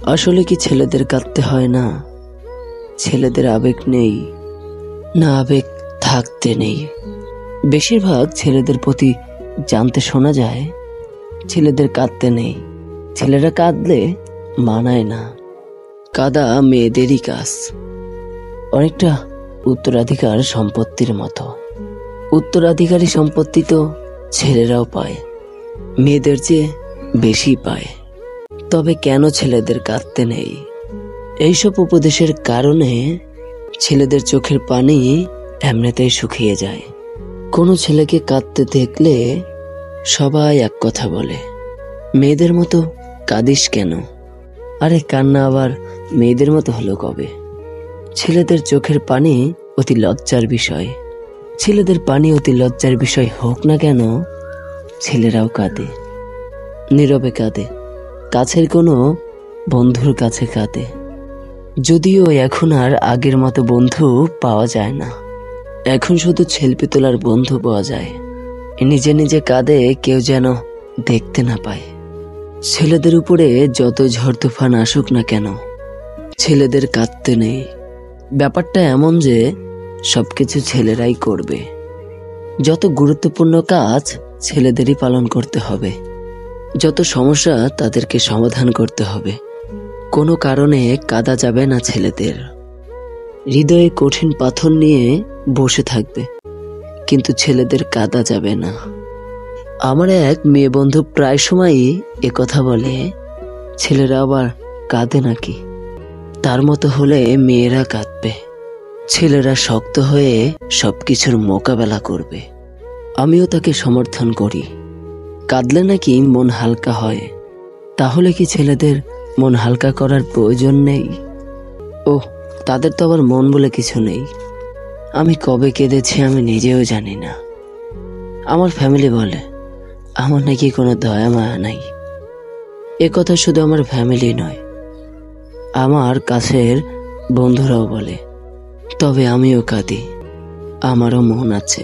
আসলে কি ছেলেদের কাঁদতে হয় না? ছেলেদের আবেগ নেই, না আবেগ থাকতে নেই। বেশিরভাগ ছেলেদের প্রতি জানতে শোনা যায় ছেলেদের কাঁদতে নেই, ছেলেরা কাঁদলে মানায় না। কাঁদা মেয়েদেরই কাজ, অনেকটা উত্তরাধিকার সম্পত্তির মতো। উত্তরাধিকারী সম্পত্তি তো ছেলেরাও পায়, মেয়েদের চেয়ে বেশি পায়। তবে কেন ছেলেদের কাঁদতে নেই? এইসব উপদেশের কারণে ছেলেদের চোখের পানি এমনিতেই শুকিয়ে যায়। কোনো ছেলেকে কাঁদতে দেখলে সবাই এক কথা বলে, মেয়েদের মতো কাঁদিস কেন? আরে কান্না আবার মেয়েদের মতো হলো কবে? ছেলেদের চোখের পানি অতি লজ্জার বিষয়। ছেলেদের পানি অতি লজ্জার বিষয় হোক না কেন, ছেলেরাও কাঁদে, নীরবে কাঁদে, কাছের কোনো বন্ধুর কাছে কাঁদে। যদিও এখন আর আগের মতো বন্ধু পাওয়া যায় না, এখন শুধু সেলফি তোলার বন্ধু পাওয়া যায়। নিজে নিজে কাঁদে, কেউ যেন দেখতে না পায়। ছেলেদের উপরে যত ঝড় তুফান আসুক না কেন, ছেলেদের কাঁদতে নেই। ব্যাপারটা এমন যে সবকিছু ছেলেরাই করবে। যত গুরুত্বপূর্ণ কাজ ছেলেদেরই পালন করতে হবে, যত সমস্যা তাদেরকে সমাধান করতে হবে। কোনো কারণে কাঁদা যাবে না ছেলেদের। হৃদয়ে কঠিন পাথর নিয়ে বসে থাকবে, কিন্তু ছেলেদের কাঁদা যাবে না। আমার এক মেয়ে বন্ধু প্রায় সময়ই কথা বলে, ছেলেরা আবার কাঁদে নাকি? তার মতো হলে মেয়েরা কাঁদবে। ছেলেরা শক্ত হয়ে সবকিছুর মোকাবেলা করবে। আমিও তাকে সমর্থন করি। কাঁদলে নাকি মন হালকা হয়। তাহলে কি ছেলেদের মন হালকা করার প্রয়োজন নেই? ওহ, তাদের তো আবার মন বলে কিছু নেই। আমি কবে কেঁদেছি আমি নিজেও জানি না। আমার ফ্যামিলি বলে আমার নাকি কোনো দয়া মায়া নাই। এ কথা শুধু আমার ফ্যামিলি নয়, আমার কাছের বন্ধুরাও বলে। তবে আমিও কাঁদি, আমারও মন আছে।